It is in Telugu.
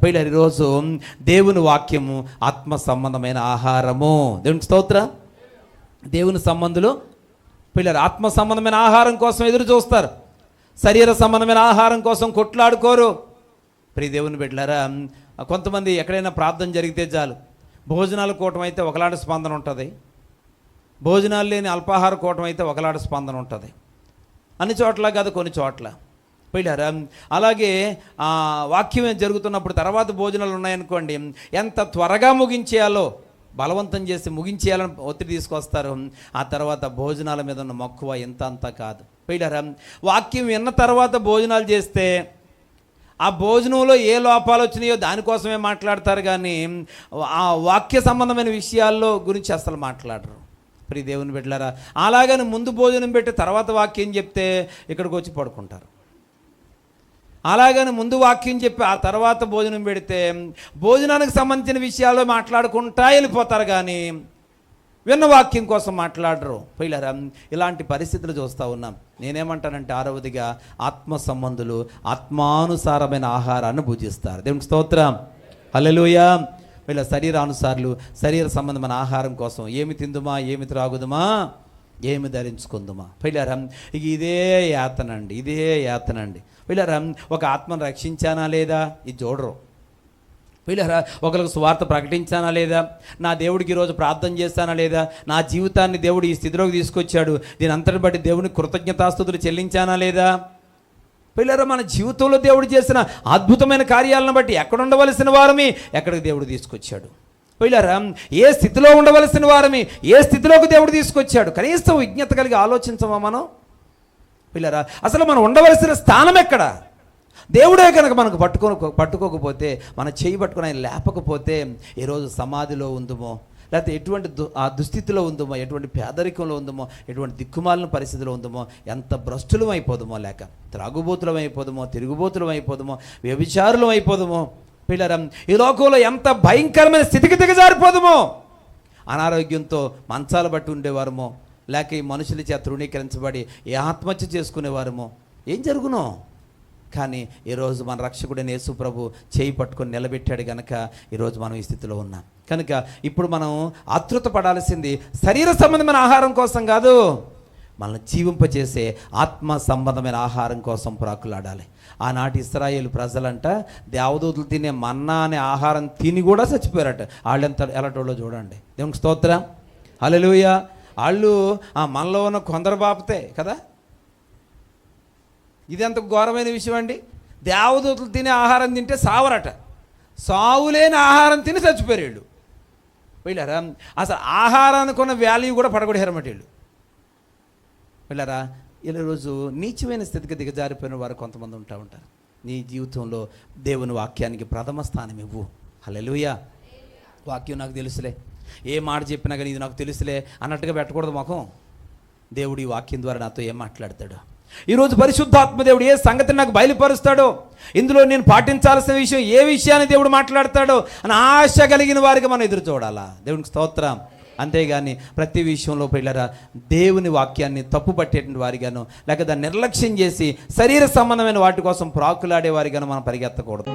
పిల్లలు ఈరోజు దేవుని వాక్యము ఆత్మ సంబంధమైన ఆహారము. దేవునికి స్తోత్రం. దేవుని సంబంధులు పిల్లలు ఆత్మ సంబంధమైన ఆహారం కోసం ఎదురు చూస్తారు, శరీర సంబంధమైన ఆహారం కోసం కొట్లాడుకోరు. ప్రియ దేవుని బిడ్డలారా, కొంతమంది ఎక్కడైనా ప్రార్థన జరిగితే చాలు, భోజనాల కూటం అయితే ఒకలాంటి స్పందన ఉంటుంది, భోజనాలు లేని అల్పాహార కూటం అయితే ఒకలాంటి స్పందన ఉంటుంది. అన్ని చోట్ల కాదు, కొన్ని చోట్ల. పిల్లరా, అలాగే వాక్యం జరుగుతున్నప్పుడు తర్వాత భోజనాలు ఉన్నాయనుకోండి, ఎంత త్వరగా ముగించేయాలో బలవంతం చేసి ముగించేయాలని ఒత్తిడి తీసుకొస్తారు. ఆ తర్వాత భోజనాల మీద ఉన్న మక్కువ ఎంత అంతా కాదు. పిల్లరా, వాక్యం విన్న తర్వాత భోజనాలు చేస్తే ఆ భోజనంలో ఏ లోపాలు వచ్చినాయో దానికోసమే మాట్లాడతారు, కానీ ఆ వాక్య సంబంధమైన విషయాల్లో గురించి అసలు మాట్లాడరు. ప్రియ దేవుని బిడ్డలారా, అలాగని ముందు భోజనం పెట్టి తర్వాత వాక్యం చెప్తే ఇక్కడికి వచ్చి పడుకుంటారు. అలాగని ముందు వాక్యం చెప్పి ఆ తర్వాత భోజనం పెడితే భోజనానికి సంబంధించిన విషయాల్లో మాట్లాడుకుంటా వెళ్ళిపోతారు, కానీ విన్న వాక్యం కోసం మాట్లాడరు. పిల్లరా, ఇలాంటి పరిస్థితులు చూస్తూ ఉన్నాం. నేనేమంటానంటే, 6వదిగా ఆత్మ సంబంధులు ఆత్మానుసారమైన ఆహారాన్ని భుజిస్తారు. దేవునికి స్తోత్రం. హల్లెలూయా. వీళ్ళ శరీరానుసారులు శరీర సంబంధమైన ఆహారం కోసం ఏమి తిందుమా, ఏమి త్రాగుదుమా, ఏమి ధరించుకుందుమా. పిల్లరా, ఇదే యాతనండి, ఇదే యాతనండి. పిల్లరా, ఒక ఆత్మను రక్షించానా లేదా ఇది చూడరు. పిల్లరా, ఒకరికి సువార్త ప్రకటించానా లేదా, నా దేవుడికి ఈరోజు ప్రార్థన చేస్తానా లేదా, నా జీవితాన్ని దేవుడు ఈ స్థితిలోకి తీసుకొచ్చాడు, దీని అంతటి బట్టి దేవునికి కృతజ్ఞతాస్తుతులు చెల్లించానా లేదా. పిల్లరా, మన జీవితంలో దేవుడు చేసిన అద్భుతమైన కార్యాలను బట్టి ఎక్కడ ఉండవలసిన వారమి ఎక్కడికి దేవుడు తీసుకొచ్చాడు. పిల్లరా, ఏ స్థితిలో ఉండవలసిన వారమి ఏ స్థితిలోకి దేవుడు తీసుకొచ్చాడు. కనీసం విజ్ఞత కలిగి ఆలోచించమా మనం. పిల్లరా, అసలు మనం ఉండవలసిన స్థానం ఎక్కడ. దేవుడే కనుక మనకు పట్టుకోకపోతే, మన చేయి పట్టుకుని ఆయన లేపకపోతే ఈరోజు సమాధిలో ఉందమో, లేకపోతే ఎటువంటి దుస్థితిలో ఉందమో, ఎటువంటి పేదరికంలో ఉందమో, ఎటువంటి దిక్కుమాలిన పరిస్థితిలో ఉందమో, ఎంత భ్రష్టులం అయిపోదమో, లేక త్రాగుబోతులం అయిపోదమో, తిరుగుబోతులం అయిపోదమో, వ్యభిచారులం అయిపోదమో. పిల్లరా, ఈ లోకంలో ఎంత భయంకరమైన స్థితికి దిగజారిపోదమో, అనారోగ్యంతో మంచాలు బట్టి ఉండేవారమో, లేక ఈ మనుషుల చేత తృణీకరించబడి ఏ ఆత్మహత్య చేసుకునేవారమో, ఏం జరుగునో. కానీ ఈరోజు మన రక్షకుడైన యేసు ప్రభు చేయి పట్టుకొని నిలబెట్టాడు కనుక ఈరోజు మనం ఈ స్థితిలో ఉన్నాం. కనుక ఇప్పుడు మనం ఆతృత పడాల్సింది శరీర సంబంధమైన ఆహారం కోసం కాదు, మనల్ని జీవింపచేసే ఆత్మ సంబంధమైన ఆహారం కోసం ప్రాకులాడాలి. ఆనాటి ఇశ్రాయేలు ప్రజలంట దేవదూతలు తినే మన్నా అనే ఆహారం తిని కూడా చచ్చిపోయారట. వాళ్ళెంత ఎలాంటోళ్ళో చూడండి. దేవునికి స్తోత్రం. హల్లెలూయా. వాళ్ళు మనలో ఉన్న కొందరు బాపతే కదా. ఇది ఎంత ఘోరమైన విషయం అండి. దేవదూతలు తినే ఆహారం తింటే సావరట, సావులేని ఆహారం తిని చచ్చిపోయారు వీళ్ళు. వీళ్ళరా, అసలు ఆహారానికి ఉన్న వాల్యూ కూడా పడగొట్టారన్నమాట వీళ్ళు. వీళ్ళరా, ఈరోజు నీచమైన స్థితికి దిగజారిపోయిన వారు కొంతమంది ఉంటారు. నీ జీవితంలో దేవుని వాక్యానికి ప్రథమ స్థానం ఇవ్వు. హల్లెలూయా. వాక్యం నాకు తెలుసులే, ఏ మాట చెప్పినా కానీ ఇది నాకు తెలుసులే అన్నట్టుగా పెట్టకూడదు ముఖం. దేవుడు ఈ వాక్యం ద్వారా నాతో ఏం మాట్లాడతాడు, ఈరోజు పరిశుద్ధాత్మ దేవుడు ఏ సంగతిని నాకు బయలుపరుస్తాడో, ఇందులో నేను పాటించాల్సిన విషయం ఏ విషయాన్ని దేవుడు మాట్లాడతాడో అని ఆశ కలిగిన వారికి మనం ఎదురు చూడాలా. దేవునికి స్తోత్రం. అంతేగాని ప్రతి విషయంలో పిల్లరా దేవుని వాక్యాన్ని తప్పు పట్టేటువంటి వారిగాను, లేక దాన్ని నిర్లక్ష్యం చేసి శరీర సంబంధమైన వాటి కోసం ప్రాకులాడే వారిగాను మనం పరిగెత్తకూడదు.